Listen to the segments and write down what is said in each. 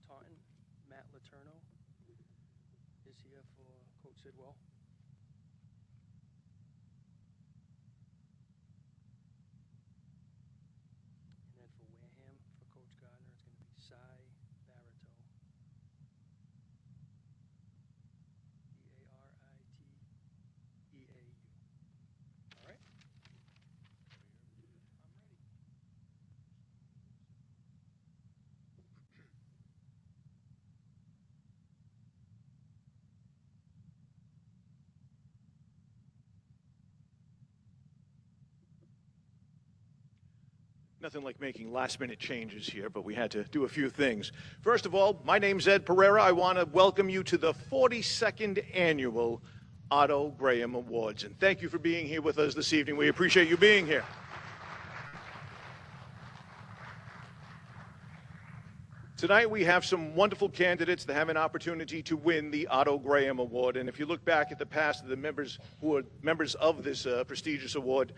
Taunton, Matt Letourneau is here for Coach Sidwell. And then for Wareham, for Coach Gardner, it's going to be Cy Barito. Bariteau. All right. I'm ready. Nothing like making last-minute changes here, but we had to do a few things. First of all, my name's Ed Pereira. I want to welcome you to the 42nd Annual Otto Graham Awards, and thank you for being here with us this evening. We appreciate you being here. Tonight we have some wonderful candidates that have an opportunity to win the Otto Graham Award, and if you look back at the past of the members who are members of this prestigious award,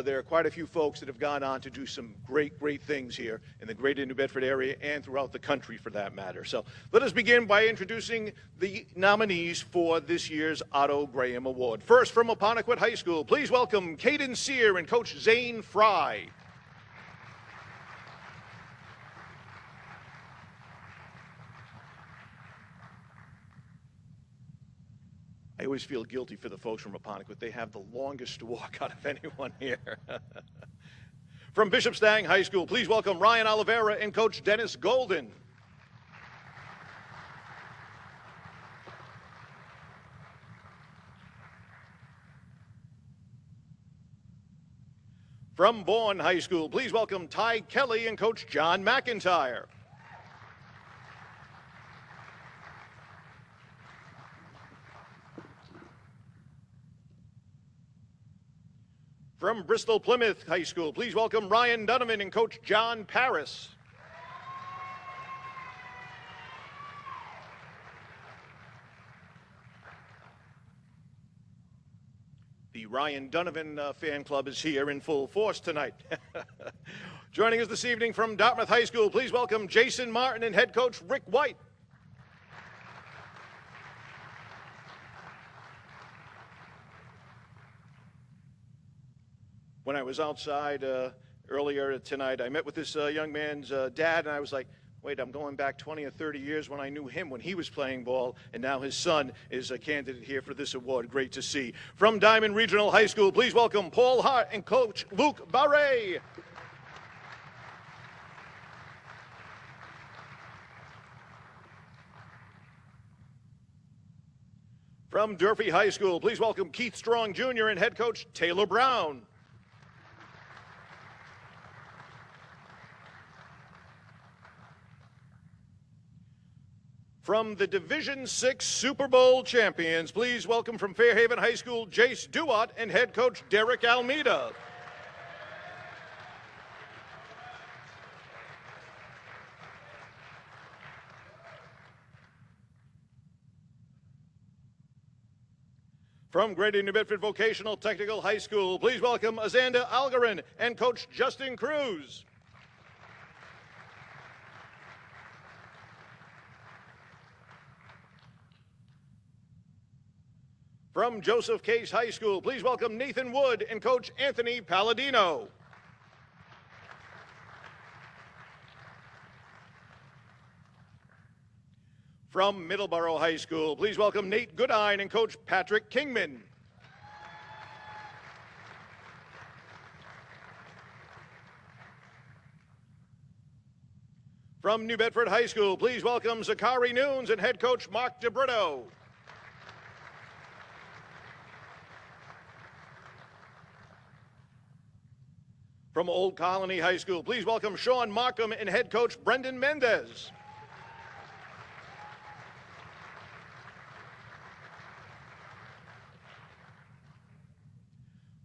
there are quite a few folks that have gone on to do some great things here in the greater New Bedford area and throughout the country for that matter. So let us begin by introducing the nominees for this year's Otto Graham Award. First, from Apponequet High School, please welcome Caden Sear and Coach Zane Fry. I always feel guilty for the folks from Apponequet. They have the longest walk out of anyone here. From Bishop Stang High School, please welcome Ryan Oliveira and Coach Dennis Golden. From Bourne High School, please welcome Ty Kelly and Coach John McIntyre. From Bristol Plymouth High School, please welcome Ryan Donovan and Coach John Paris. The Ryan Donovan fan club is here in full force tonight. Joining us this evening from Dartmouth High School, please welcome Jason Martin and head coach Rick White. When I was outside earlier tonight, I met with this young man's dad, and I was like, wait, I'm going back 20 or 30 years when I knew him when he was playing ball, and now his son is a candidate here for this award. Great to see. From Diamond Regional High School, please welcome Paul Hart and Coach Luke Barre. From Durfee High School, please welcome Keith Strong Jr. and head coach Taylor Brown. From the Division VI Super Bowl champions, please welcome from Fairhaven High School, Jace Duat and head coach Derek Almeida. From Greater New Bedford Vocational Technical High School, please welcome Azanda Algarin and coach Justin Cruz. From Joseph Case High School, please welcome Nathan Wood and coach Anthony Palladino. From Middleborough High School, please welcome Nate Goodine and coach Patrick Kingman. From New Bedford High School, please welcome Zachary Nunes and head coach Mark DeBrito. From Old Colony High School, please welcome Sean Markham and head coach Brendan Mendez.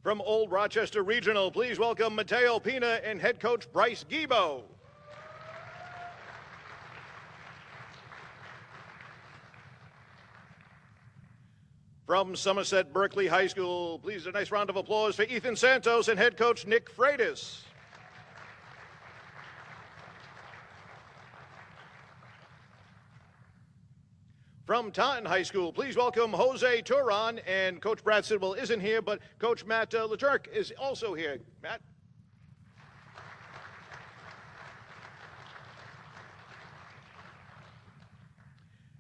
From Old Rochester Regional, please welcome Mateo Pina and head coach Bryce Gibo. From Somerset Berkeley High School, please a nice round of applause for Ethan Santos and head coach Nick Freitas. From Taunton High School, please welcome Jose Turan. And Coach Brad Sidwell isn't here, but Coach Matt Leturk is also here. Matt?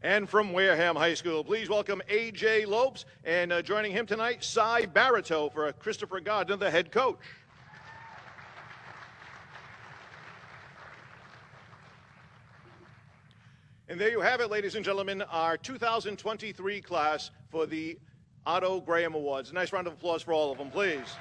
And from Wareham High School, please welcome A.J. Lopes, and joining him tonight, Cy Barito for Christopher Gardner, the head coach. And there you have it, ladies and gentlemen, our 2023 class for the Otto Graham Awards. A nice round of applause for all of them, please.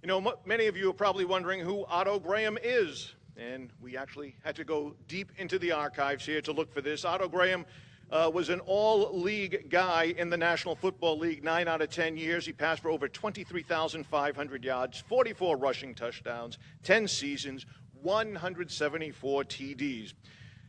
You know, many of you are probably wondering who Otto Graham is, and we actually had to go deep into the archives here to look for this. Otto Graham was an all-league guy in the National Football League 9 out of 10 years. He passed for over 23,500 yards, 44 rushing touchdowns, 10 seasons, 174 TDs.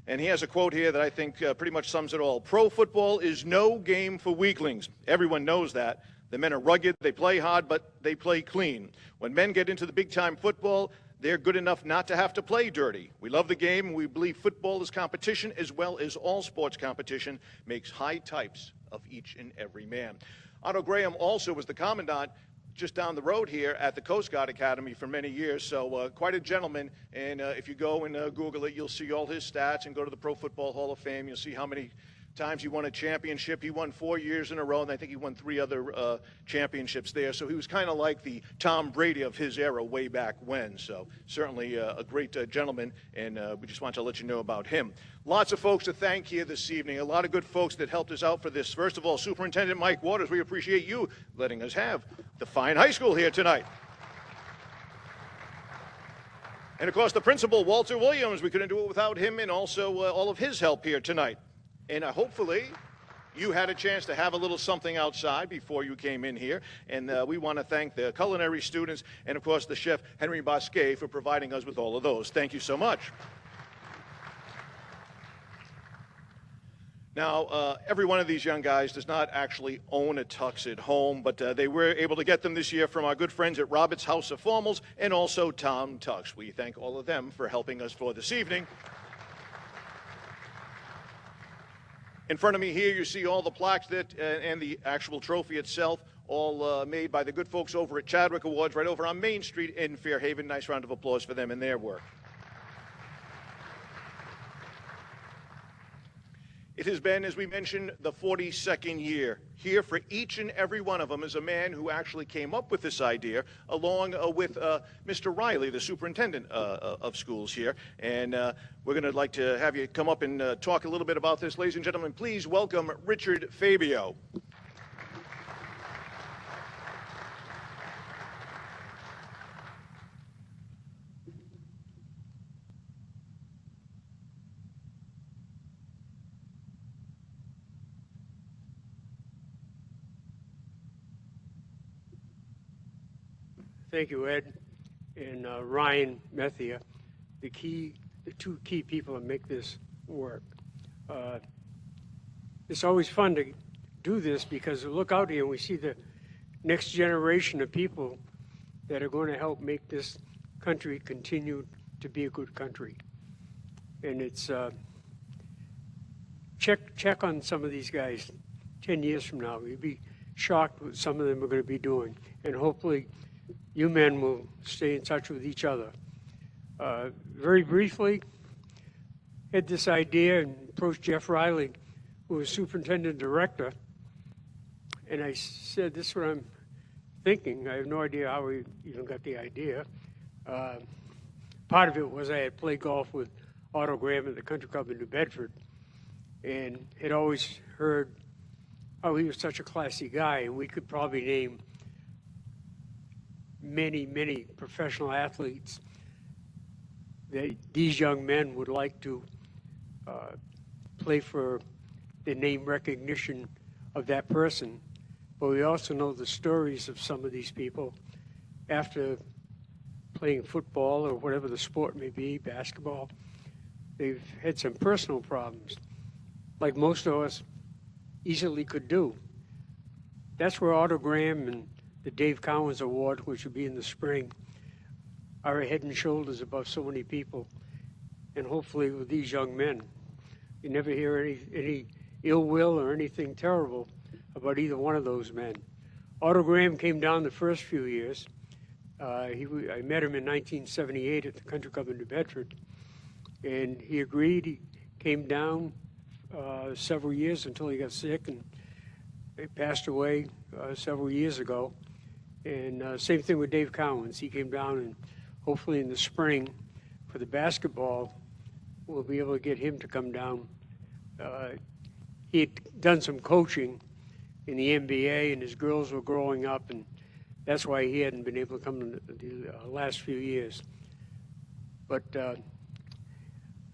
And he has a quote here that I think pretty much sums it all. Pro football is no game for weaklings. Everyone knows that. The men are rugged, they play hard, but they play clean. When men get into the big-time football, they're good enough not to have to play dirty. We love the game, and we believe football is competition, as well as all sports competition makes high types of each and every man. Otto Graham also was the commandant just down the road here at the Coast Guard Academy for many years, so quite a gentleman. And if you go and Google it, you'll see all his stats, and go to the Pro Football Hall of Fame. You'll see how many times he won a championship. He won 4 years in a row, and I think he won 3 other championships there. So he was kind of like the Tom Brady of his era way back when. So certainly a great gentleman, and we just want to let you know about him. Lots of folks to thank here this evening. A lot of good folks that helped us out for this. First of all, Superintendent Mike Waters, we appreciate you letting us have the fine high school here tonight. And of course, the principal, Walter Williams, we couldn't do it without him, and also all of his help here tonight. And hopefully you had a chance to have a little something outside before you came in here. And we want to thank the culinary students and, of course, the chef, Henry Bosquet, for providing us with all of those. Thank you so much. Now, every one of these young guys does not actually own a tux at home, but they were able to get them this year from our good friends at Robert's House of Formals and also Tom Tux. We thank all of them for helping us for this evening. In front of me here, you see all the plaques that, and the actual trophy itself, all made by the good folks over at Chadwick Awards right over on Main Street in Fairhaven. Nice round of applause for them and their work. It has been, as we mentioned, the 42nd year. Here for each and every one of them is a man who actually came up with this idea, along with Mr. Riley, the superintendent of schools here. And we're going to like to have you come up and talk a little bit about this. Ladies and gentlemen, please welcome Richard Fabio. Thank you, Ed, and Ryan Methia, the two key people that make this work. It's always fun to do this because we look out here and we see the next generation of people that are going to help make this country continue to be a good country. And it's check on some of these guys 10 years from now. You'd be shocked what some of them are going to be doing, and hopefully you men will stay in touch with each other. Very briefly, had this idea and approached Jeff Riley, who was superintendent director, and I said, this is what I'm thinking. I have no idea how we even got the idea. Part of it was I had played golf with Otto Graham at the country club in New Bedford, and had always heard how he was such a classy guy, and we could probably name many professional athletes that these young men would like to play for the name recognition of that person. But we also know the stories of some of these people after playing football or whatever the sport may be, basketball. They've had some personal problems, like most of us easily could do. That's where Otto Graham and the Dave Cowens Award, which will be in the spring, are head and shoulders above so many people. And hopefully with these young men, you never hear any ill will or anything terrible about either one of those men. Otto Graham came down the first few years. I met him in 1978 at the Country Club in New Bedford, and he agreed. He came down several years until he got sick, and he passed away several years ago. And same thing with Dave Cowens. He came down, and hopefully in the spring for the basketball, we'll be able to get him to come down. He had done some coaching in the NBA, and his girls were growing up, and that's why he hadn't been able to come in the last few years. But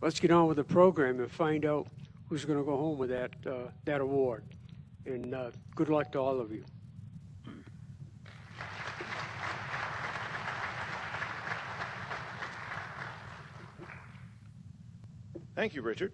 let's get on with the program and find out who's going to go home with that award. And good luck to all of you. Thank you, Richard.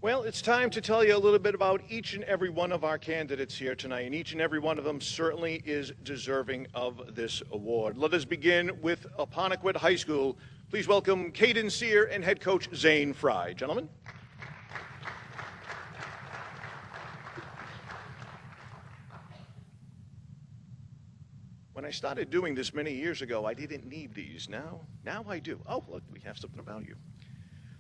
Well, it's time to tell you a little bit about each and every one of our candidates here tonight, and each and every one of them certainly is deserving of this award. Let us begin with Apponequet High School. Please welcome Caden Sear and head coach Zane Fry. Gentlemen. When I started doing this many years ago, I didn't need these. Now I do. Oh, look, we have something about you.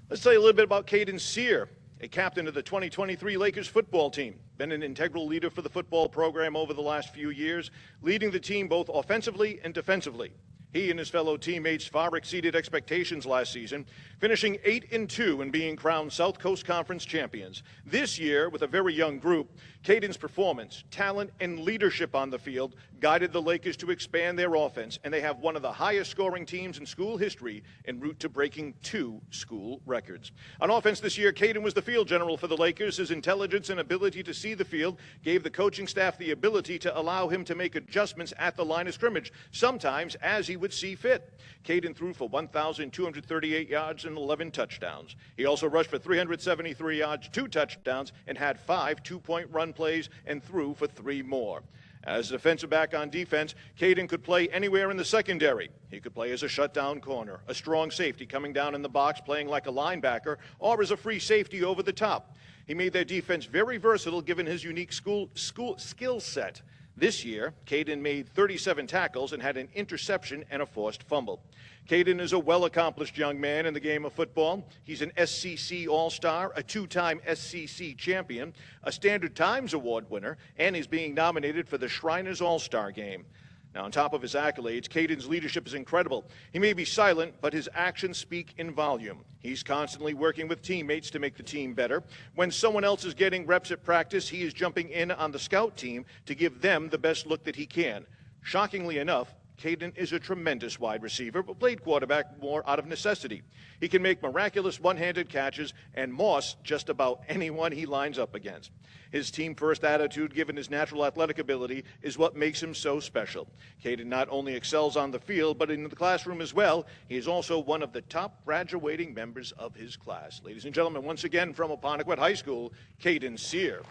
Let's tell you a little bit about Caden Sear, a captain of the 2023 Lakers football team. Been an integral leader for the football program over the last few years, leading the team both offensively and defensively. He and his fellow teammates far exceeded expectations last season, finishing 8-2 and being crowned South Coast Conference champions. This year, with a very young group, Caden's performance, talent, and leadership on the field guided the Lakers to expand their offense, and they have one of the highest scoring teams in school history en route to breaking 2 school records. On offense this year, Caden was the field general for the Lakers. His intelligence and ability to see the field gave the coaching staff the ability to allow him to make adjustments at the line of scrimmage, sometimes as he would see fit. Caden threw for 1,238 yards and 11 touchdowns. He also rushed for 373 yards, 2 touchdowns, and had 5 two-point run plays and threw for 3 more. As a defensive back on defense, Caden could play anywhere in the secondary. He could play as a shutdown corner, a strong safety coming down in the box playing like a linebacker, or as a free safety over the top. He made their defense very versatile given his unique skill set. This year, Caden made 37 tackles and had an interception and a forced fumble. Caden is a well-accomplished young man in the game of football. He's an SCC All-Star, a 2-time SCC champion, a Standard Times Award winner, and is being nominated for the Shriners All-Star Game. Now, on top of his accolades, Caden's leadership is incredible. He may be silent, but his actions speak in volume. He's constantly working with teammates to make the team better. When someone else is getting reps at practice, he is jumping in on the scout team to give them the best look that he can. Shockingly enough, Caden is a tremendous wide receiver, but played quarterback more out of necessity. He can make miraculous one-handed catches and moss just about anyone he lines up against. His team-first attitude, given his natural athletic ability, is what makes him so special. Caden not only excels on the field, but in the classroom as well. He is also one of the top graduating members of his class. Ladies and gentlemen, once again from Apponequet High School, Caden Sear.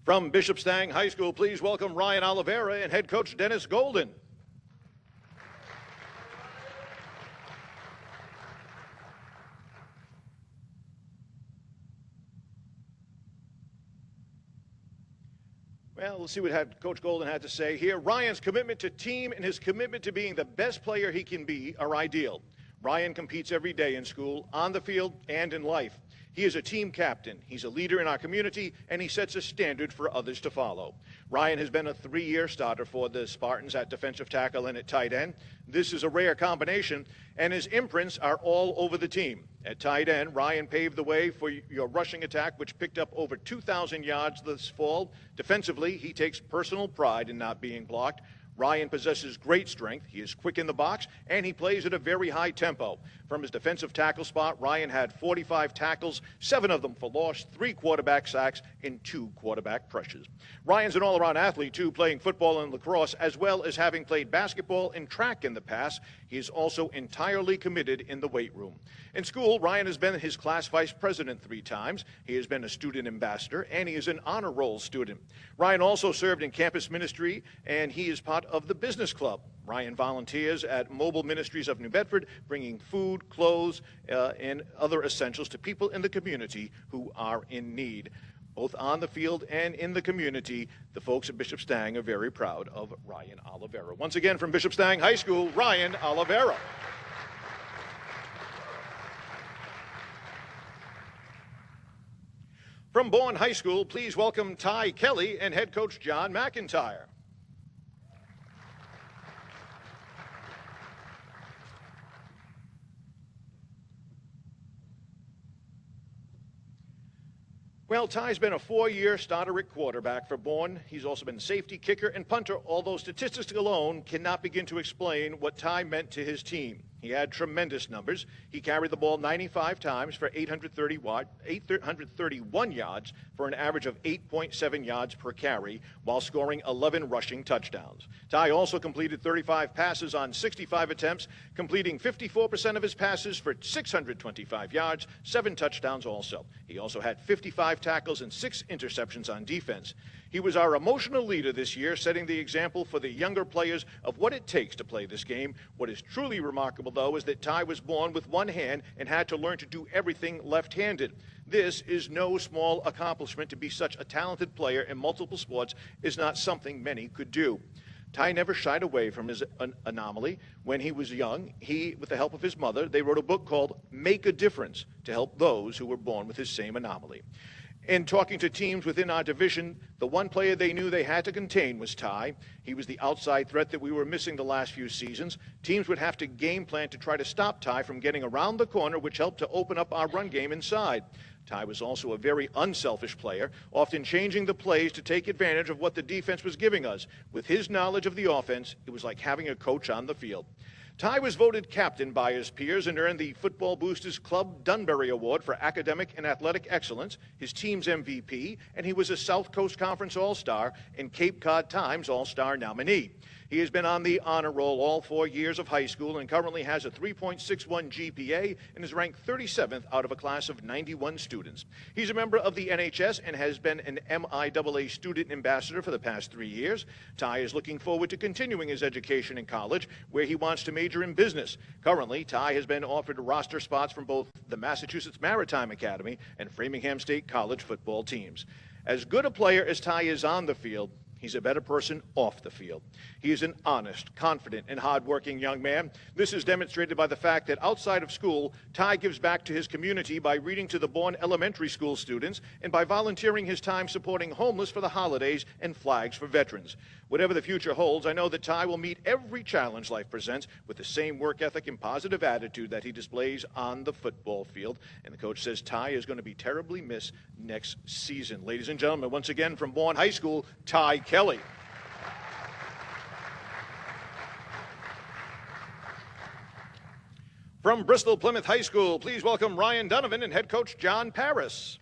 From Bishop Stang High School, please welcome Ryan Oliveira and head coach Dennis Golden. Well, let's see what Coach Golden had to say here. Ryan's commitment to team and his commitment to being the best player he can be are ideal. Ryan competes every day in school, on the field, and in life. He is a team captain. He's a leader in our community, and he sets a standard for others to follow. Ryan has been a 3-year starter for the Spartans at defensive tackle and at tight end. This is a rare combination, and his imprints are all over the team. At tight end, Ryan paved the way for your rushing attack, which picked up over 2,000 yards this fall. Defensively, he takes personal pride in not being blocked. Ryan possesses great strength. He is quick in the box, and he plays at a very high tempo. From his defensive tackle spot, Ryan had 45 tackles, 7 of them for loss, 3 quarterback sacks, and 2 quarterback pressures. Ryan's an all-around athlete, too, playing football and lacrosse, as well as having played basketball and track in the past. He is also entirely committed in the weight room. In school, Ryan has been his class vice president 3 times. He has been a student ambassador, and he is an honor roll student. Ryan also served in campus ministry, and he is part of the business club. Ryan volunteers at Mobile Ministries of New Bedford, bringing food, clothes, and other essentials to people in the community who are in need. Both on the field and in the community, the folks at Bishop Stang are very proud of Ryan Oliveira. Once again, from Bishop Stang High School, Ryan Oliveira. From Bourne High School, please welcome Ty Kelly and head coach John McIntyre. Well, Ty's been a 4-year starter at quarterback for Bourne. He's also been safety, kicker, and punter, although statistics alone cannot begin to explain what Ty meant to his team. He had tremendous numbers. He carried the ball 95 times for 831 yards for an average of 8.7 yards per carry, while scoring 11 rushing touchdowns. Ty also completed 35 passes on 65 attempts, completing 54% of his passes for 625 yards, 7 touchdowns also. He also had 55 tackles and 6 interceptions on defense. He was our emotional leader this year, setting the example for the younger players of what it takes to play this game. What is truly remarkable, though, is that Ty was born with one hand and had to learn to do everything left-handed. This is no small accomplishment. To be such a talented player in multiple sports is not something many could do. Ty never shied away from his anomaly. When he was young, with the help of his mother, they wrote a book called Make a Difference to help those who were born with his same anomaly. In talking to teams within our division, the one player they knew they had to contain was Ty. He was the outside threat that we were missing the last few seasons. Teams would have to game plan to try to stop Ty from getting around the corner, which helped to open up our run game inside. Ty was also a very unselfish player, often changing the plays to take advantage of what the defense was giving us. With his knowledge of the offense, it was like having a coach on the field. Ty was voted captain by his peers and earned the Football Boosters Club Dunbury Award for academic and athletic excellence, his team's MVP, and he was a South Coast Conference All-Star and Cape Cod Times All-Star nominee. He has been on the honor roll all 4 years of high school and currently has a 3.61 GPA and is ranked 37th out of a class of 91 students. He's a member of the NHS and has been an MIAA student ambassador for the past 3 years. Ty is looking forward to continuing his education in college, where he wants to major in business. Currently, Ty has been offered roster spots from both the Massachusetts Maritime Academy and Framingham State College football teams. As good a player as Ty is on the field, he's a better person off the field. He is an honest, confident, and hardworking young man. This is demonstrated by the fact that outside of school, Ty gives back to his community by reading to the Bourne Elementary School students and by volunteering his time supporting homeless for the holidays and flags for veterans. Whatever the future holds, I know that Ty will meet every challenge life presents with the same work ethic and positive attitude that he displays on the football field. And the coach says Ty is going to be terribly missed next season. Ladies and gentlemen, once again from Bourne High School, Ty Kelly. From Bristol Plymouth High School, please welcome Ryan Donovan and head coach John Paris.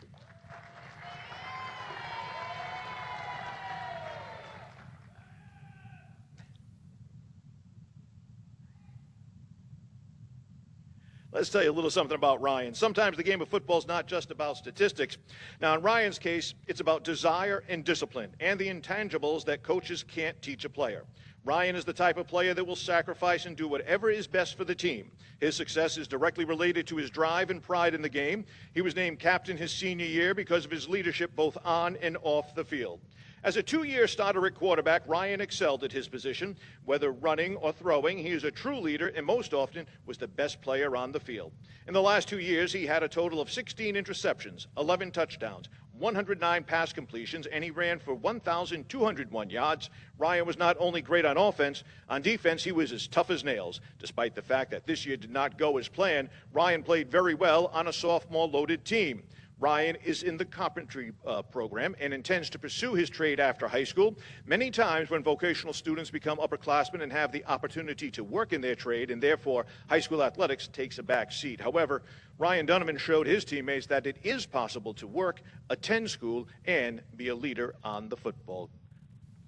Let's tell you a little something about Ryan. Sometimes the game of football is not just about statistics. Now, in Ryan's case, it's about desire and discipline and the intangibles that coaches can't teach a player. Ryan is the type of player that will sacrifice and do whatever is best for the team. His success is directly related to his drive and pride in the game. He was named captain his senior year because of his leadership both on and off the field. As a 2-year starter at quarterback, Ryan excelled at his position. Whether running or throwing, he is a true leader and most often was the best player on the field. In the last 2 years, he had a total of 16 interceptions, 11 touchdowns, 109 pass completions, and he ran for 1,201 yards. Ryan was not only great on offense, on defense he was as tough as nails. Despite the fact that this year did not go as planned, Ryan played very well on a sophomore-loaded team. Ryan is in the carpentry program and intends to pursue his trade after high school. Many times when vocational students become upperclassmen and have the opportunity to work in their trade, and therefore high school athletics takes a back seat. However, Ryan Donovan showed his teammates that it is possible to work, attend school, and be a leader on the football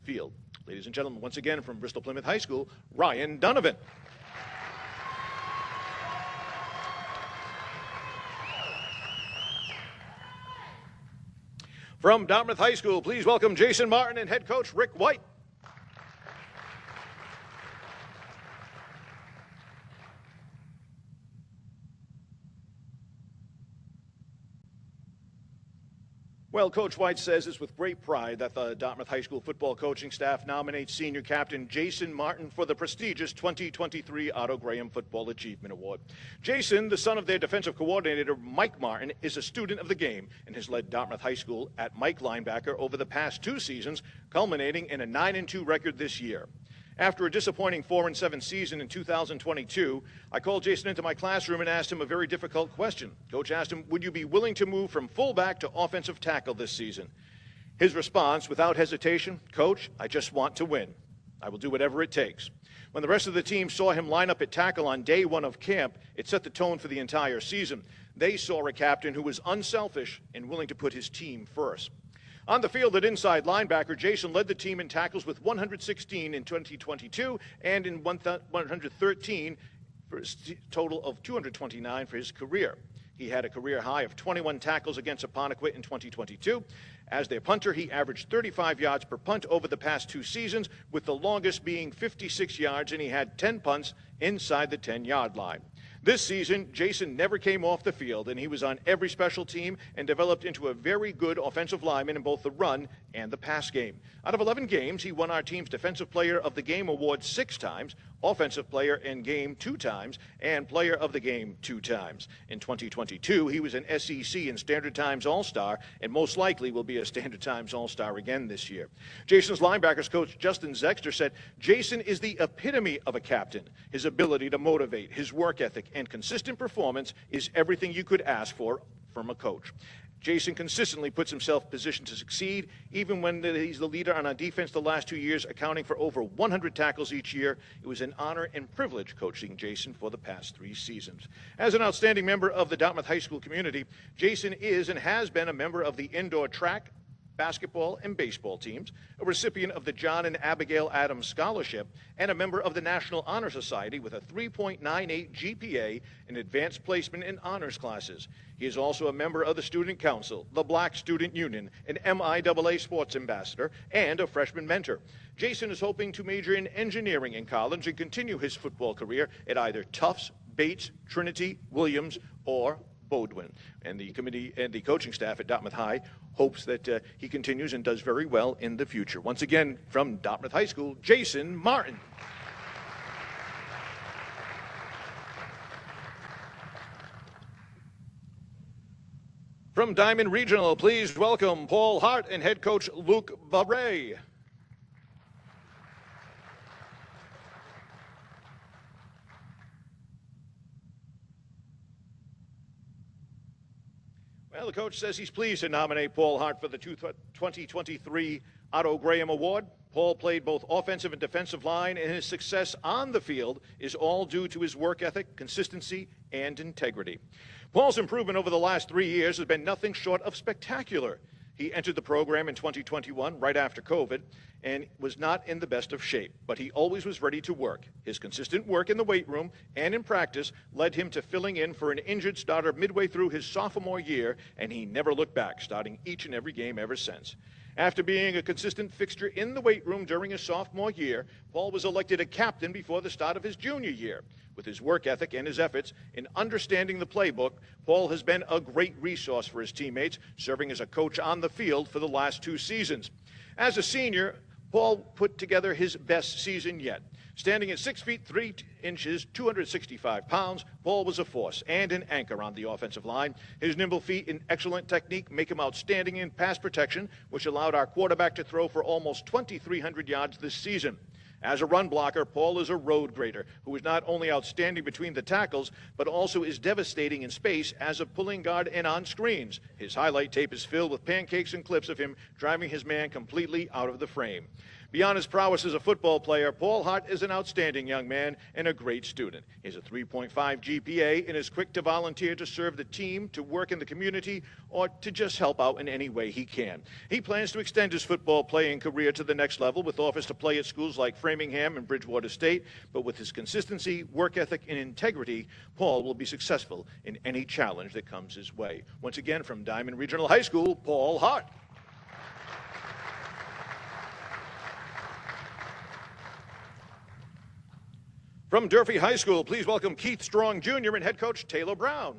field. Ladies and gentlemen, once again from Bristol Plymouth High School, Ryan Donovan. From Dartmouth High School, please welcome Jason Martin and head coach Rick White. Well, Coach White says it's with great pride that the Dartmouth High School football coaching staff nominates senior captain Jason Martin for the prestigious 2023 Otto Graham Football Achievement Award. Jason, the son of their defensive coordinator Mike Martin, is a student of the game and has led Dartmouth High School at Mike linebacker over the past 2 seasons, culminating in a 9-2 record this year. After a disappointing 4-7 season in 2022, I called Jason into my classroom and asked him a very difficult question. Coach asked him, would you be willing to move from fullback to offensive tackle this season? His response, without hesitation, Coach, I just want to win. I will do whatever it takes. When the rest of the team saw him line up at tackle on day 1 of camp, it set the tone for the entire season. They saw a captain who was unselfish and willing to put his team first. On the field at inside linebacker, Jason led the team in tackles with 116 in 2022 and in 113 for a total of 229 for his career. He had a career high of 21 tackles against Apponequet in 2022. As their punter, he averaged 35 yards per punt over the past 2 seasons, with the longest being 56 yards, and he had 10 punts inside the 10-yard line. This season, Jason never came off the field, and he was on every special team and developed into a very good offensive lineman in both the run and the pass game. Out of 11 games, he won our team's Defensive Player of the Game award 6 times, Offensive Player in Game 2 times, and Player of the Game 2 times. In 2022, he was an SEC and Standard Times All-Star, and most likely will be a Standard Times All-Star again this year. Jason's linebackers coach Justin Zexter said, Jason is the epitome of a captain. His ability to motivate, his work ethic, and consistent performance is everything you could ask for from a coach. Jason consistently puts himself positioned to succeed, even when he's the leader on our defense the last 2 years, accounting for over 100 tackles each year. It was an honor and privilege coaching Jason for the past 3 seasons. As an outstanding member of the Dartmouth High School community, Jason is and has been a member of the indoor track, basketball, and baseball teams, a recipient of the John and Abigail Adams Scholarship, and a member of the National Honor Society with a 3.98 GPA and advanced placement in honors classes. He is also a member of the Student Council, the Black Student Union, an MIAA Sports Ambassador, and a freshman mentor. Jason is hoping to major in engineering in college and continue his football career at either Tufts, Bates, Trinity, Williams, or Bowdoin. And the committee and the coaching staff at Dartmouth High hopes that he continues and does very well in the future. Once again, from Dartmouth High School, Jason Martin. From Diamond Regional, please welcome Paul Hart and head coach Luke Barre. Well, the coach says he's pleased to nominate Paul Hart for the 2023 Otto Graham Award. Paul played both offensive and defensive line, and his success on the field is all due to his work ethic, consistency, and integrity. Paul's improvement over the last 3 years has been nothing short of spectacular. He entered the program in 2021, right after COVID, and was not in the best of shape, but he always was ready to work. His consistent work in the weight room and in practice led him to filling in for an injured starter midway through his sophomore year, and he never looked back, starting each and every game ever since. After being a consistent fixture in the weight room during his sophomore year, Paul was elected a captain before the start of his junior year. With his work ethic and his efforts in understanding the playbook, Paul has been a great resource for his teammates, serving as a coach on the field for the last 2 seasons. As a senior, Paul put together his best season yet. Standing at 6 feet 3 inches, 265 pounds, Paul was a force and an anchor on the offensive line. His nimble feet and excellent technique make him outstanding in pass protection, which allowed our quarterback to throw for almost 2,300 yards this season. As a run blocker, Paul is a road grader who is not only outstanding between the tackles, but also is devastating in space as a pulling guard and on screens. His highlight tape is filled with pancakes and clips of him driving his man completely out of the frame. Beyond his prowess as a football player, Paul Hart is an outstanding young man and a great student. He has a 3.5 GPA and is quick to volunteer to serve the team, to work in the community, or to just help out in any way he can. He plans to extend his football playing career to the next level with offers to play at schools like Framingham and Bridgewater State, but with his consistency, work ethic, and integrity, Paul will be successful in any challenge that comes his way. Once again, from Diamond Regional High School, Paul Hart. From Durfee High School, please welcome Keith Strong Jr. and head coach Taylor Brown.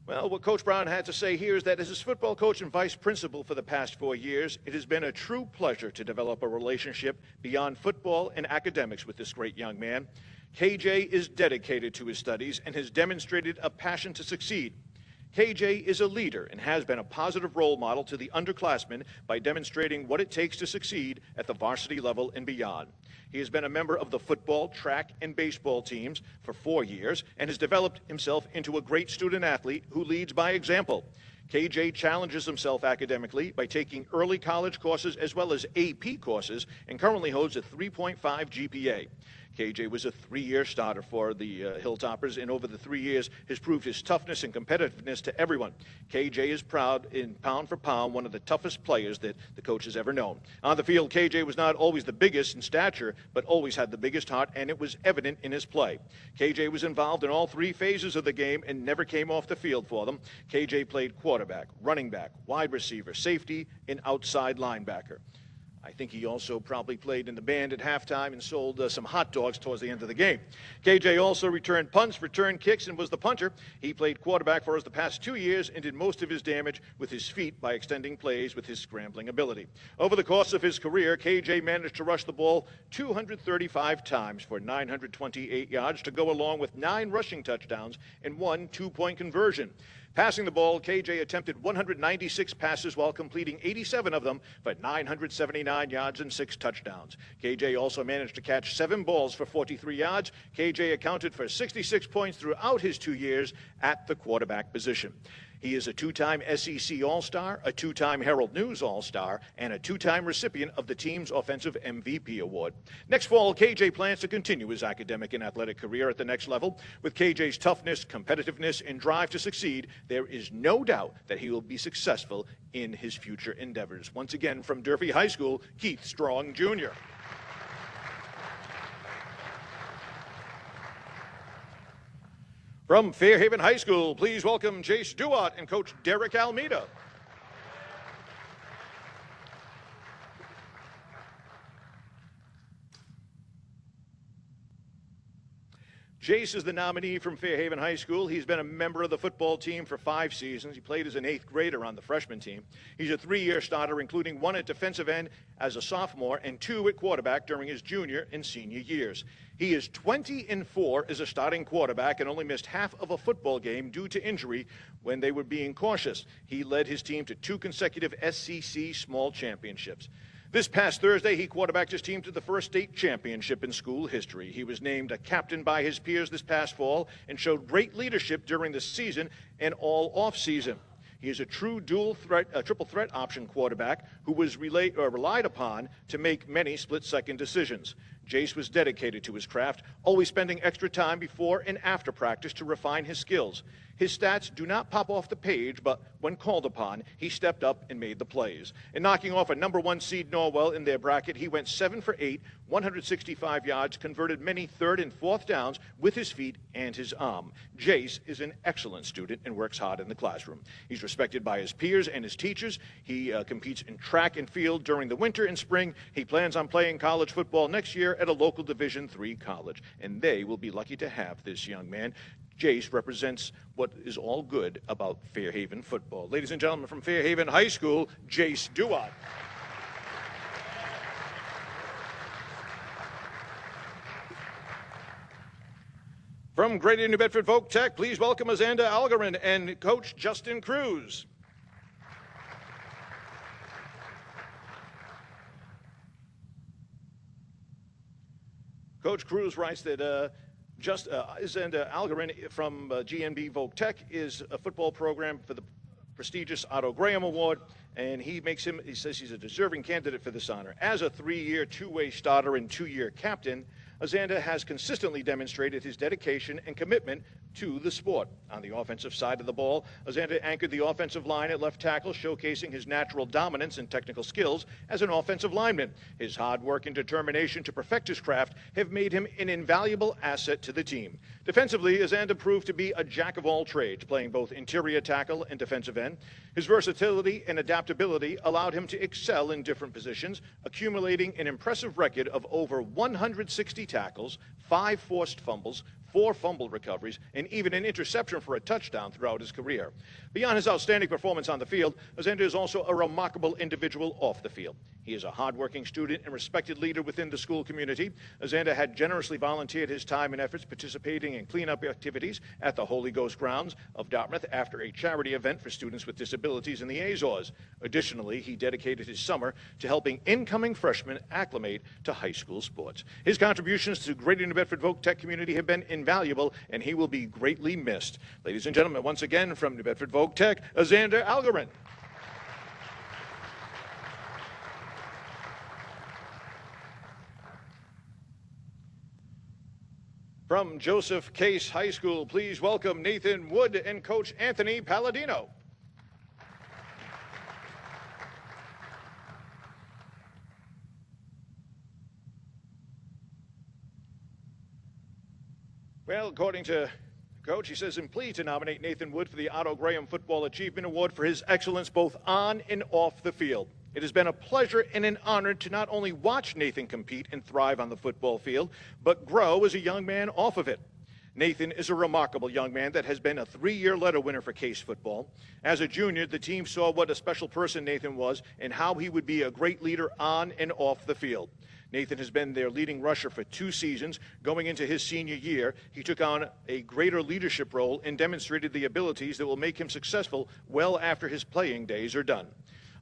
Well, what Coach Brown had to say here is that as his football coach and vice principal for the past 4 years, it has been a true pleasure to develop a relationship beyond football and academics with this great young man. KJ is dedicated to his studies and has demonstrated a passion to succeed. KJ is a leader and has been a positive role model to the underclassmen by demonstrating what it takes to succeed at the varsity level and beyond. He has been a member of the football, track, and baseball teams for 4 years and has developed himself into a great student athlete who leads by example. KJ challenges himself academically by taking early college courses as well as AP courses and currently holds a 3.5 GPA. KJ was a 3-year starter for the Hilltoppers, and over the 3 years has proved his toughness and competitiveness to everyone. KJ is proud, in pound for pound, one of the toughest players that the coach has ever known. On the field, KJ was not always the biggest in stature, but always had the biggest heart, and it was evident in his play. KJ was involved in all 3 phases of the game and never came off the field for them. KJ played quarterback, running back, wide receiver, safety, and outside linebacker. I think he also probably played in the band at halftime and sold some hot dogs towards the end of the game. KJ also returned punts, returned kicks, and was the punter. He played quarterback for us the past 2 years and did most of his damage with his feet by extending plays with his scrambling ability. Over the course of his career, KJ managed to rush the ball 235 times for 928 yards to go along with 9 rushing touchdowns and 1 two-point conversion. Passing the ball, KJ attempted 196 passes while completing 87 of them for 979 yards and 6 touchdowns. KJ also managed to catch 7 balls for 43 yards. KJ accounted for 66 points throughout his 2 years at the quarterback position. He is a 2-time SEC All-Star, a 2-time Herald News All-Star, and a 2-time recipient of the team's Offensive MVP Award. Next fall, KJ plans to continue his academic and athletic career at the next level. With KJ's toughness, competitiveness, and drive to succeed, there is no doubt that he will be successful in his future endeavors. Once again, from Durfee High School, Keith Strong, Jr. From Fairhaven High School, please welcome Jace Duart and Coach Derek Almeida. Jace is the nominee from Fairhaven High School. He's been a member of the football team for 5 seasons. He played as an 8th grader on the freshman team. He's a 3-year starter, including 1 at defensive end as a sophomore and 2 at quarterback during his junior and senior years. He is 20-4 as a starting quarterback and only missed half of a football game due to injury when they were being cautious. He led his team to 2 consecutive SEC small championships. This past Thursday, he quarterbacked his team to the first state championship in school history. He was named a captain by his peers this past fall and showed great leadership during the season and all off-season. He is a true triple threat option quarterback who was relied upon to make many split-second decisions. Jace was dedicated to his craft, always spending extra time before and after practice to refine his skills. His stats do not pop off the page, but when called upon, he stepped up and made the plays. In knocking off a number 1 seed Norwell in their bracket, he went 7 for 8, 165 yards, converted many 3rd and 4th downs with his feet and his arm. Jace is an excellent student and works hard in the classroom. He's respected by his peers and his teachers. He competes in track and field during the winter and spring. He plans on playing college football next year at a local Division III college, and they will be lucky to have this young man. Jace represents what is all good about Fairhaven football. Ladies and gentlemen, from Fairhaven High School, Jace Duart. From Greater New Bedford Voc Tech, please welcome Azanda Algarin and Coach Justin Cruz. Coach Cruz writes that Azanda Algarin from GNB Voc Tech is a football program for the prestigious Otto Graham Award, and he says he's a deserving candidate for this honor. As a 3-year, two-way starter and 2-year captain, Azanda has consistently demonstrated his dedication and commitment to the sport. On the offensive side of the ball, Azanda anchored the offensive line at left tackle, showcasing his natural dominance and technical skills as an offensive lineman. His hard work and determination to perfect his craft have made him an invaluable asset to the team. Defensively, Azanda proved to be a jack of all trades, playing both interior tackle and defensive end. His versatility and adaptability allowed him to excel in different positions, accumulating an impressive record of over 160 tackles, 5 forced fumbles, 4 fumble recoveries, and even an interception for a touchdown throughout his career. Beyond his outstanding performance on the field, Azanda is also a remarkable individual off the field. He is a hardworking student and respected leader within the school community. Azanda had generously volunteered his time and efforts participating in cleanup activities at the Holy Ghost grounds of Dartmouth after a charity event for students with disabilities in the Azores. Additionally, he dedicated his summer to helping incoming freshmen acclimate to high school sports. His contributions to the Greater New Bedford Voc Tech community have been invaluable, and he will be greatly missed. Ladies and gentlemen, once again from New Bedford Voc Tech, Azanda Algarin. From Joseph Case High School, please welcome Nathan Wood and Coach Anthony Palladino. Well, according to Coach, he says, I'm pleased to nominate Nathan Wood for the Otto Graham Football Achievement Award for his excellence both on and off the field. It has been a pleasure and an honor to not only watch Nathan compete and thrive on the football field, but grow as a young man off of it. Nathan is a remarkable young man that has been a 3-year letter winner for Case football. As a junior, the team saw what a special person Nathan was and how he would be a great leader on and off the field. Nathan has been their leading rusher for 2 seasons. Going into his senior year, he took on a greater leadership role and demonstrated the abilities that will make him successful well after his playing days are done.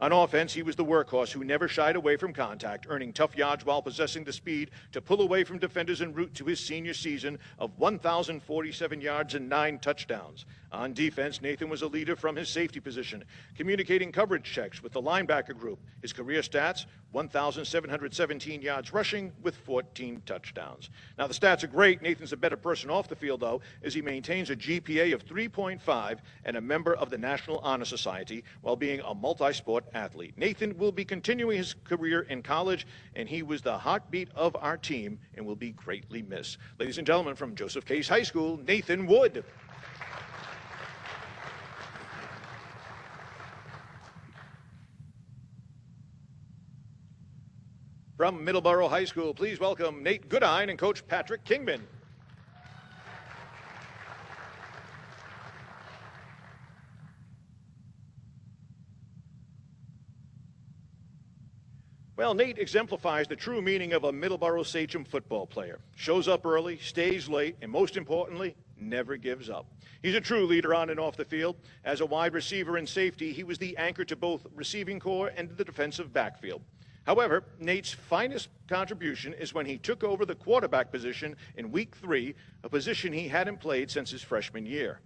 On offense, he was the workhorse who never shied away from contact, earning tough yards while possessing the speed to pull away from defenders en route to his senior season of 1,047 yards and 9 touchdowns. On defense, Nathan was a leader from his safety position, communicating coverage checks with the linebacker group. His career stats, 1,717 yards rushing with 14 touchdowns. Now, the stats are great. Nathan's a better person off the field, though, as he maintains a GPA of 3.5 and a member of the National Honor Society while being a multi-sport athlete. Nathan will be continuing his career in college, and he was the heartbeat of our team and will be greatly missed. Ladies and gentlemen, from Joseph Case High School, Nathan Wood. From Middleborough High School, please welcome Nate Goodine and Coach Patrick Kingman. Well, Nate exemplifies the true meaning of a Middleborough Sachem football player. Shows up early, stays late, and most importantly, never gives up. He's a true leader on and off the field. As a wide receiver and safety, he was the anchor to both receiving corps and the defensive backfield. However, Nate's finest contribution is when he took over the quarterback position in Week 3, a position he hadn't played since his freshman year.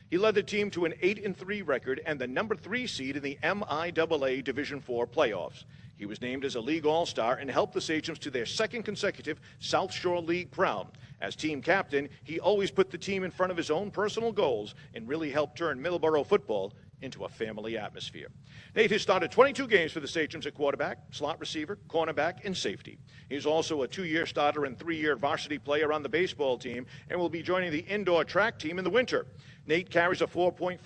He led the team to an 8-3 record and the number 3 seed in the MIAA Division IV playoffs. He was named as a league all-star and helped the Sachems to their 2nd consecutive South Shore League crown. As team captain, he always put the team in front of his own personal goals and really helped turn Middleborough football into a family atmosphere. Nate has started 22 games for the Sachems at quarterback, slot receiver, cornerback, and safety. He's also a 2-year starter and 3-year varsity player on the baseball team and will be joining the indoor track team in the winter. Nate carries a 4.56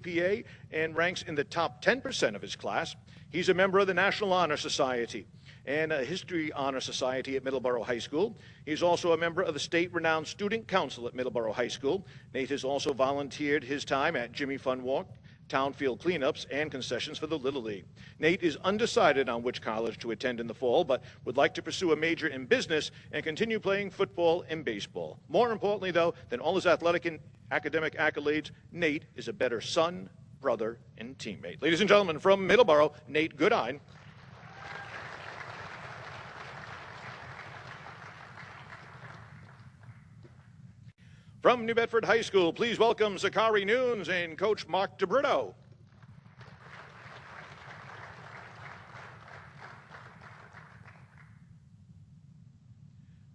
GPA and ranks in the top 10% of his class. He's a member of the National Honor Society and a History Honor Society at Middleborough High School. He's also a member of the state-renowned Student Council at Middleborough High School. Nate has also volunteered his time at Jimmy Fun Walk, town field cleanups, and concessions for the Little League. Nate is undecided on which college to attend in the fall, but would like to pursue a major in business and continue playing football and baseball. More importantly, though, than all his athletic and academic accolades, Nate is a better son, brother, and teammate. Ladies and gentlemen, from Middleborough, Nate Goodine. From New Bedford High School, please welcome Zachary Nunes and Coach Mark DeBrito.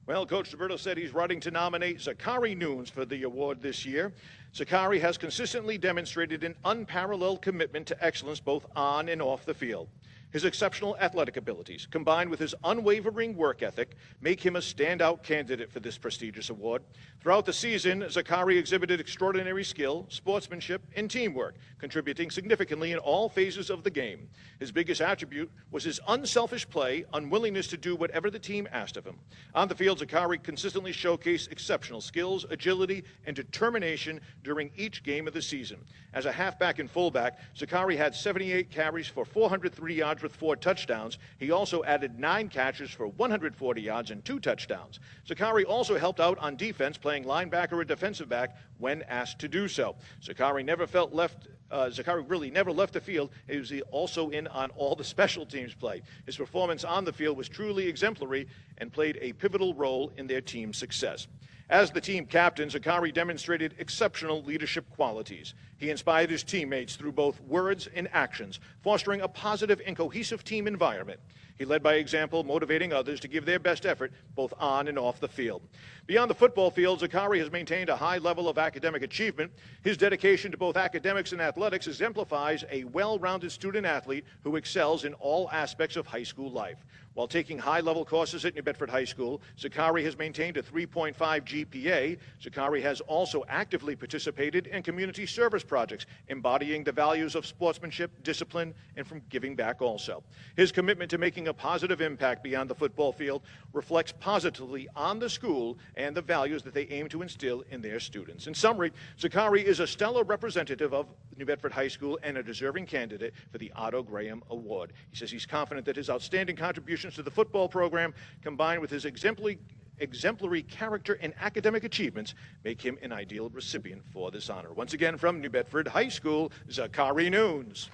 Well, Coach DeBrito said he's running to nominate Zachary Nunes for the award this year. Zachary has consistently demonstrated an unparalleled commitment to excellence both on and off the field. His exceptional athletic abilities, combined with his unwavering work ethic, make him a standout candidate for this prestigious award. Throughout the season, Zachary exhibited extraordinary skill, sportsmanship, and teamwork, contributing significantly in all phases of the game. His biggest attribute was his unselfish play, unwillingness to do whatever the team asked of him. On the field, Zachary consistently showcased exceptional skills, agility, and determination during each game of the season. As a halfback and fullback, Zachary had 78 carries for 403 yards with 4 touchdowns. He also added 9 catches for 140 yards and 2 touchdowns. Zachary also helped out on defense, playing linebacker or defensive back when asked to do so. Zachary really never left the field. He was also in on all the special teams play. His performance on the field was truly exemplary and played a pivotal role in their team's success. As the team captain, Zachary demonstrated exceptional leadership qualities. He inspired his teammates through both words and actions, fostering a positive and cohesive team environment. He led by example, motivating others to give their best effort both on and off the field. Beyond the football field, Zachary has maintained a high level of academic achievement. His dedication to both academics and athletics exemplifies a well-rounded student athlete who excels in all aspects of high school life. While taking high-level courses at New Bedford High School, Zachary has maintained a 3.5 GPA. Zachary has also actively participated in community service projects, embodying the values of sportsmanship, discipline, and from giving back also. His commitment to making a positive impact beyond the football field reflects positively on the school and the values that they aim to instill in their students. In summary, Zachary is a stellar representative of New Bedford High School and a deserving candidate for the Otto Graham Award. He says he's confident that his outstanding contributions to the football program, combined with his exemplary character and academic achievements, make him an ideal recipient for this honor. Once again, from New Bedford High School, Zachary Nunes.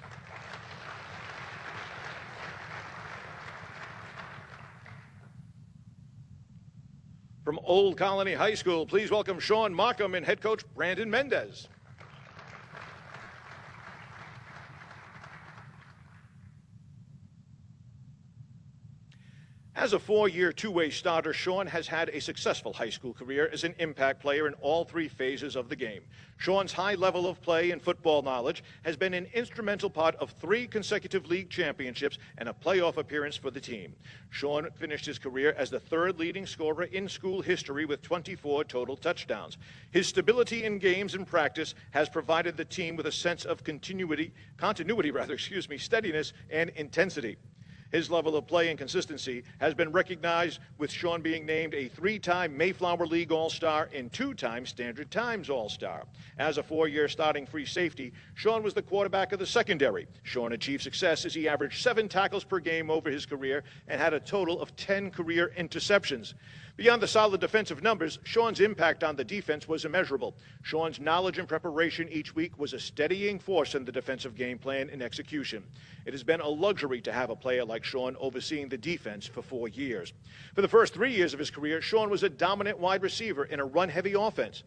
From Old Colony High School, please welcome Sean Markham and head coach Brandon Mendez. As a 4-year, two-way starter, Sean has had a successful high school career as an impact player in all 3 phases of the game. Sean's high level of play and football knowledge has been an instrumental part of 3 consecutive league championships and a playoff appearance for the team. Sean finished his career as the 3rd leading scorer in school history with 24 total touchdowns. His stability in games and practice has provided the team with a sense of continuity, steadiness, and intensity. His level of play and consistency has been recognized, with Sean being named a 3-time Mayflower League All-Star and 2-time Standard Times All-Star. As a 4-year starting free safety, Sean was the quarterback of the secondary. Sean achieved success as he averaged 7 tackles per game over his career and had a total of 10 career interceptions. Beyond the solid defensive numbers, Sean's impact on the defense was immeasurable. Sean's knowledge and preparation each week was a steadying force in the defensive game plan and execution. It has been a luxury to have a player like Sean overseeing the defense for 4 years. For the first 3 years of his career, Sean was a dominant wide receiver in a run-heavy offense.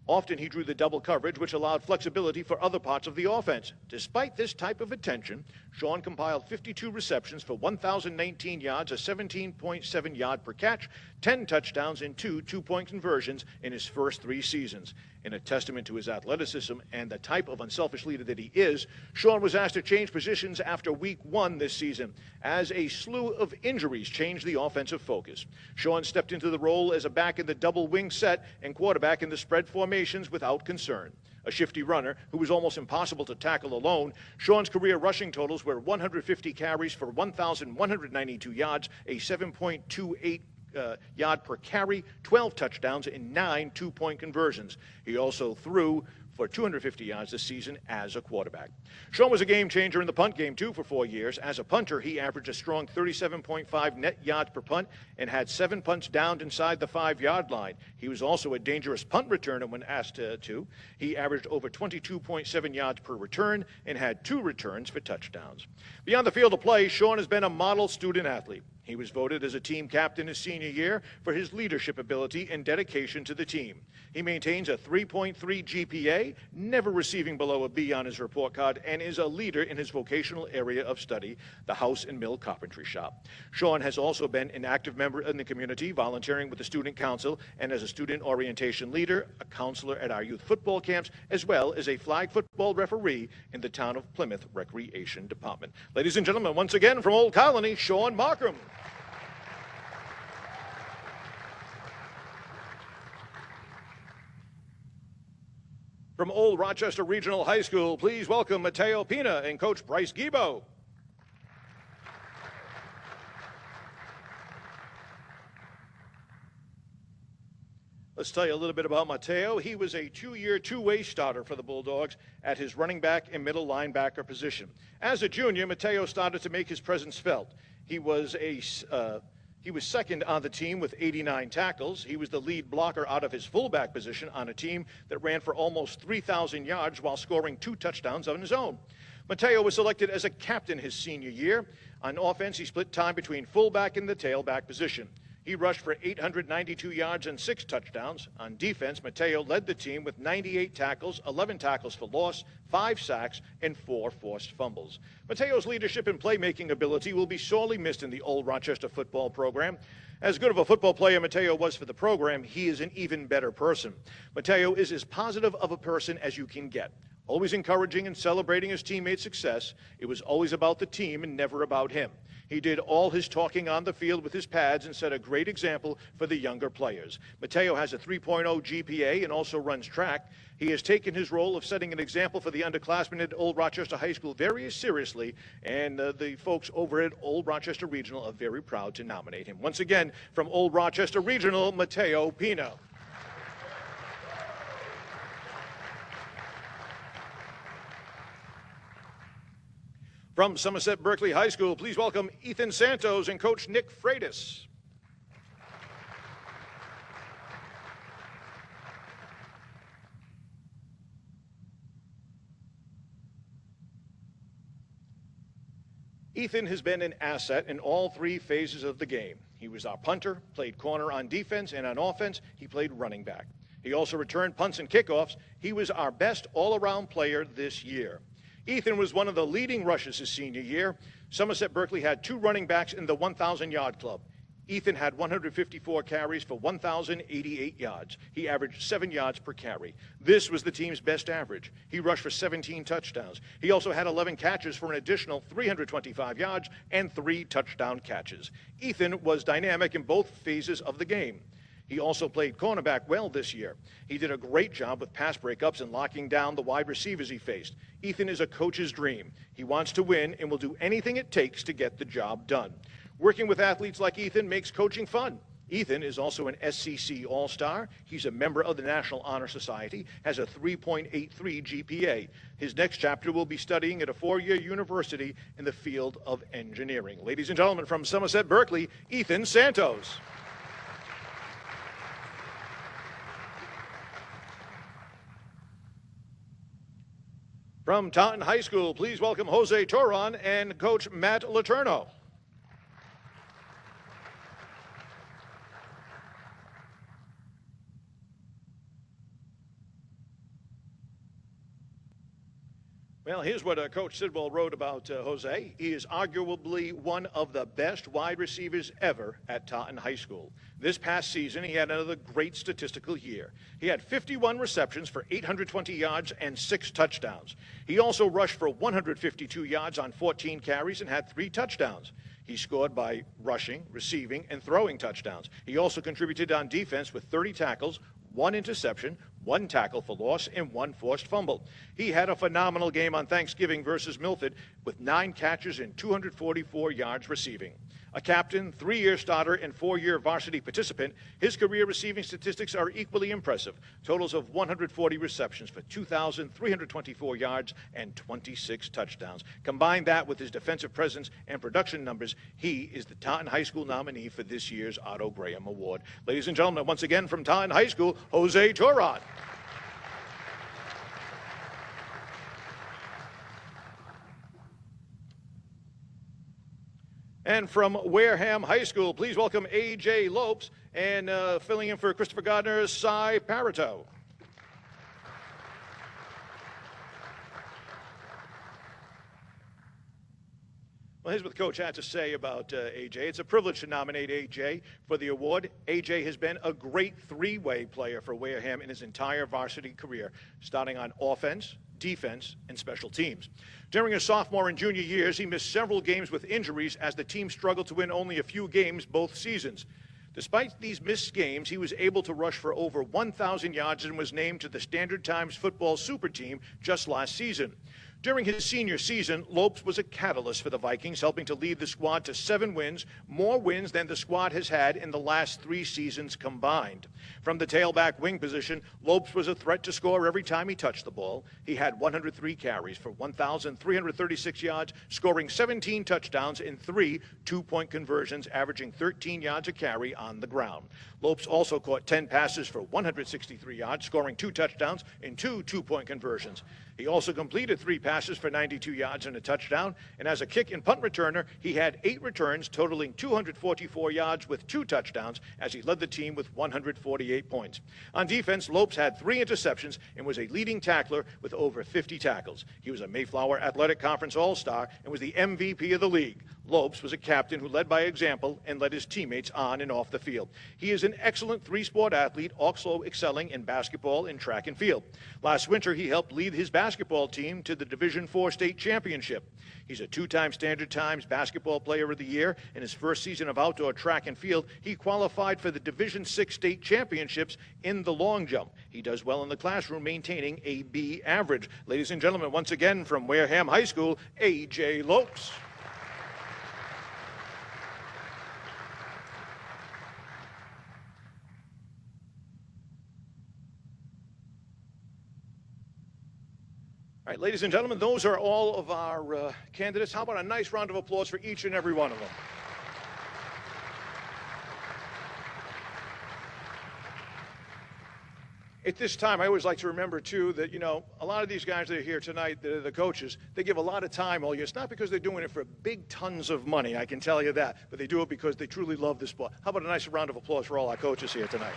Often he drew the double coverage, which allowed flexibility for other parts of the offense. Despite this type of attention, Sean compiled 52 receptions for 1,019 yards, a 17.7 yard per catch, 10 touchdowns, and 2 two-point conversions in his first 3 seasons. In a testament to his athleticism and the type of unselfish leader that he is, Sean was asked to change positions after week 1 this season, as a slew of injuries changed the offensive focus. Sean stepped into the role as a back in the double wing set and quarterback in the spread formations without concern. A shifty runner who was almost impossible to tackle alone, Sean's career rushing totals were 150 carries for 1,192 yards, a 7.28 yard per carry, 12 touchdowns, and 9 two-point conversions. He also threw for 250 yards this season as a quarterback. Sean was a game changer in the punt game, too, for 4 years. As a punter, he averaged a strong 37.5 net yards per punt and had 7 punts downed inside the 5-yard line. He was also a dangerous punt returner when asked to. He averaged over 22.7 yards per return and had 2 returns for touchdowns. Beyond the field of play, Sean has been a model student athlete. He was voted as a team captain his senior year for his leadership ability and dedication to the team. He maintains a 3.3 GPA, never receiving below a B on his report card, and is a leader in his vocational area of study, the House and Mill Carpentry Shop. Sean has also been an active member in the community, volunteering with the Student Council and as a student orientation leader, a counselor at our youth football camps, as well as a flag football referee in the Town of Plymouth Recreation Department. Ladies and gentlemen, once again from Old Colony, Sean Markham. From Old Rochester Regional High School, please welcome Mateo Pina and Coach Bryce Gibo. Let's tell you a little bit about Mateo. He was a 2-year, two-way starter for the Bulldogs at his running back and middle linebacker position. As a junior, Mateo started to make his presence felt. He was second on the team with 89 tackles. He was the lead blocker out of his fullback position on a team that ran for almost 3,000 yards while scoring 2 touchdowns on his own. Mateo was selected as a captain his senior year. On offense, he split time between fullback and the tailback position. He rushed for 892 yards and 6 touchdowns. On defense, Mateo led the team with 98 tackles, 11 tackles for loss, 5 sacks, and 4 forced fumbles. Mateo's leadership and playmaking ability will be sorely missed in the Old Rochester football program. As good of a football player Mateo was for the program, he is an even better person. Mateo is as positive of a person as you can get. Always encouraging and celebrating his teammates' success. It was always about the team and never about him. He did all his talking on the field with his pads and set a great example for the younger players. Mateo has a 3.0 GPA and also runs track. He has taken his role of setting an example for the underclassmen at Old Rochester High School very seriously, and the folks over at Old Rochester Regional are very proud to nominate him. Once again, from Old Rochester Regional, Mateo Pino. From Somerset Berkeley High School, please welcome Ethan Santos and Coach Nick Freitas. Ethan has been an asset in all 3 phases of the game. He was our punter, played corner on defense, and on offense, he played running back. He also returned punts and kickoffs. He was our best all-around player this year. Ethan was one of the leading rushers his senior year. Somerset Berkeley had 2 running backs in the 1,000-yard club. Ethan had 154 carries for 1,088 yards. He averaged 7 yards per carry. This was the team's best average. He rushed for 17 touchdowns. He also had 11 catches for an additional 325 yards and 3 touchdown catches. Ethan was dynamic in both phases of the game. He also played cornerback well this year. He did a great job with pass breakups and locking down the wide receivers he faced. Ethan is a coach's dream. He wants to win and will do anything it takes to get the job done. Working with athletes like Ethan makes coaching fun. Ethan is also an SCC All-Star. He's a member of the National Honor Society, has a 3.83 GPA. His next chapter will be studying at a 4-year university in the field of engineering. Ladies and gentlemen, from Somerset Berkeley, Ethan Santos. From Taunton High School, please welcome Jose Toron and Coach Matt Letourneau. Well, here's what Coach Sidwell wrote about Jose. He is arguably one of the best wide receivers ever at Taunton High School. This past season, he had another great statistical year. He had 51 receptions for 820 yards and 6 touchdowns. He also rushed for 152 yards on 14 carries and had 3 touchdowns. He scored by rushing, receiving, and throwing touchdowns. He also contributed on defense with 30 tackles, 1 interception, 1 tackle for loss, and 1 forced fumble. He had a phenomenal game on Thanksgiving versus Milford with 9 catches and 244 yards receiving. A captain, 3-year starter, and 4-year varsity participant, his career receiving statistics are equally impressive. Totals of 140 receptions for 2,324 yards and 26 touchdowns. Combine that with his defensive presence and production numbers, he is the Taunton High School nominee for this year's Otto Graham Award. Ladies and gentlemen, once again from Taunton High School, Jose Torod. And from Wareham High School, please welcome A.J. Lopes, and filling in for Christopher Gardner, Cy Parito. Well, here's what the coach had to say about A.J. It's a privilege to nominate A.J. for the award. A.J. has been a great three-way player for Wareham in his entire varsity career, starting on offense, defense, and special teams. During his sophomore and junior years, he missed several games with injuries as the team struggled to win only a few games both seasons. Despite these missed games, he was able to rush for over 1,000 yards and was named to the Standard Times football super team just last season. During his senior season, Lopes was a catalyst for the Vikings, helping to lead the squad to 7 wins, more wins than the squad has had in the last 3 seasons combined. From the tailback wing position, Lopes was a threat to score every time he touched the ball. He had 103 carries for 1,336 yards, scoring 17 touchdowns in 3 two-point conversions, averaging 13 yards a carry on the ground. Lopes also caught 10 passes for 163 yards, scoring 2 touchdowns in 2 two-point conversions. He also completed 3 passes for 92 yards and a touchdown, and as a kick and punt returner, he had 8 returns totaling 244 yards with 2 touchdowns as he led the team with 148 points. On defense, Lopes had 3 interceptions and was a leading tackler with over 50 tackles. He was a Mayflower Athletic Conference All-Star and was the MVP of the league. Lopes was a captain who led by example and led his teammates on and off the field. He is an excellent 3-sport athlete, also excelling in basketball and track and field. Last winter, he helped lead his basketball team to the Division IV state championship. He's a 2-time Standard Times Basketball Player of the Year. In his first season of outdoor track and field, he qualified for the Division VI state championships in the long jump. He does well in the classroom, maintaining a B average. Ladies and gentlemen, once again from Wareham High School, A.J. Lopes. All right, ladies and gentlemen, those are all of our candidates. How about a nice round of applause for each and every one of them? At this time, I always like to remember, too, that, you know, a lot of these guys that are here tonight, the coaches, they give a lot of time all year. It's not because they're doing it for big tons of money, I can tell you that, but they do it because they truly love this sport. How about a nice round of applause for all our coaches here tonight?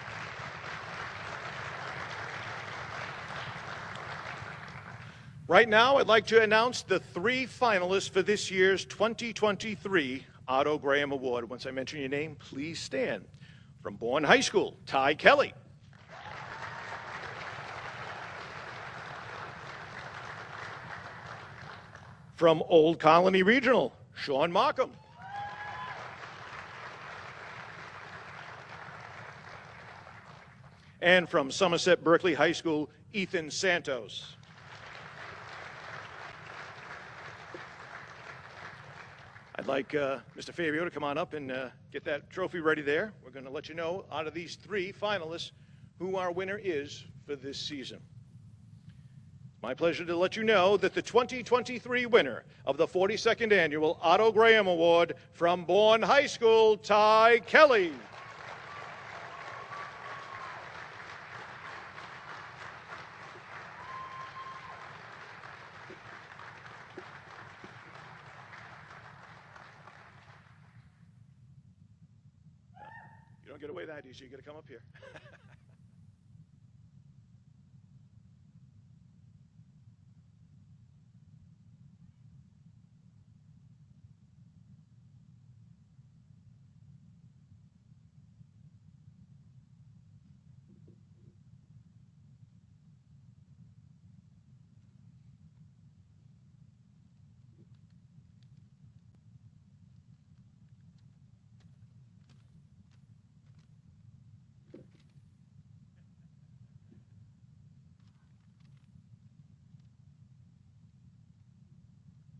Right now, I'd like to announce the 3 finalists for this year's 2023 Otto Graham Award. Once I mention your name, please stand. From Bourne High School, Ty Kelly. From Old Colony Regional, Sean Markham. And from Somerset Berkeley High School, Ethan Santos. I'd like Mr. Fabio to come on up and get that trophy ready there. We're going to let you know, out of these 3 finalists, who our winner is for this season. My pleasure to let you know that the 2023 winner of the 42nd Annual Otto Graham Award from Bourne High School, Ty Kelly. You don't get away that easy. You got to come up here.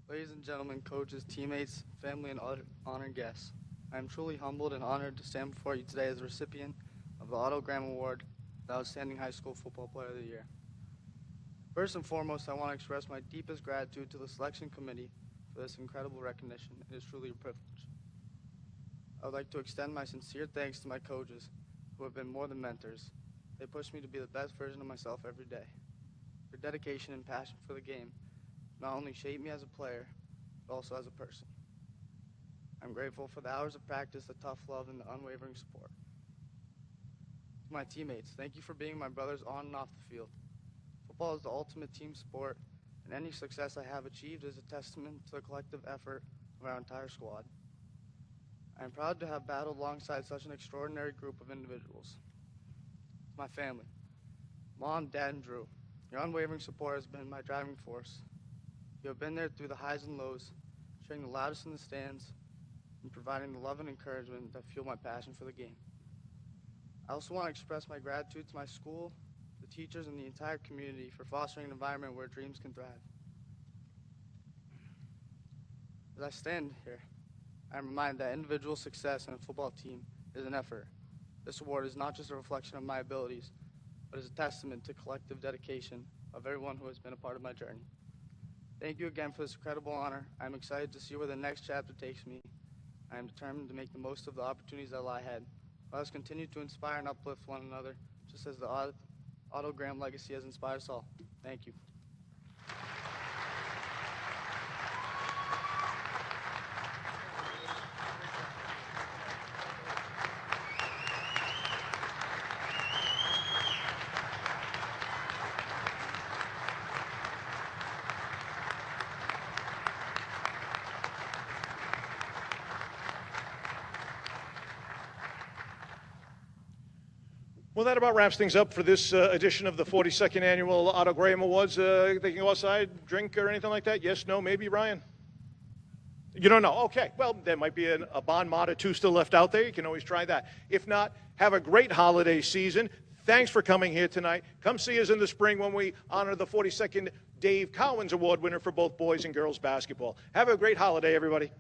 Ladies and gentlemen, coaches, teammates, family, and other honored guests, I am truly humbled and honored to stand before you today as a recipient of the Otto Graham Award, the Outstanding High School Football Player of the Year. First and foremost, I want to express my deepest gratitude to the selection committee for this incredible recognition. It is truly a privilege. I would like to extend my sincere thanks to my coaches, who have been more than mentors. They push me to be the best version of myself every day. Their dedication and passion for the game not only shaped me as a player, but also as a person. I'm grateful for the hours of practice, the tough love, and the unwavering support. To my teammates, thank you for being my brothers on and off the field. Football is the ultimate team sport, and any success I have achieved is a testament to the collective effort of our entire squad. I am proud to have battled alongside such an extraordinary group of individuals. My family, Mom, Dad, and Drew, your unwavering support has been my driving force. You have been there through the highs and lows, cheering the loudest in the stands, and providing the love and encouragement that fuel my passion for the game. I also want to express my gratitude to my school, the teachers, and the entire community for fostering an environment where dreams can thrive. As I stand here, I am reminded that individual success in a football team is an effort. This award is not just a reflection of my abilities, but is a testament to collective dedication of everyone who has been a part of my journey. Thank you again for this incredible honor. I'm excited to see where the next chapter takes me. I am determined to make the most of the opportunities that lie ahead. Let us continue to inspire and uplift one another, just as the Otto Graham legacy has inspired us all. Thank you. Well, that about wraps things up for this edition of the 42nd Annual Otto Graham Awards. They can go outside, drink, or anything like that? Yes, no, maybe, Ryan? You don't know? Okay. Well, there might be a Bon Mot or two still left out there. You can always try that. If not, have a great holiday season. Thanks for coming here tonight. Come see us in the spring when we honor the 42nd Dave Cowens Award winner for both boys and girls basketball. Have a great holiday, everybody.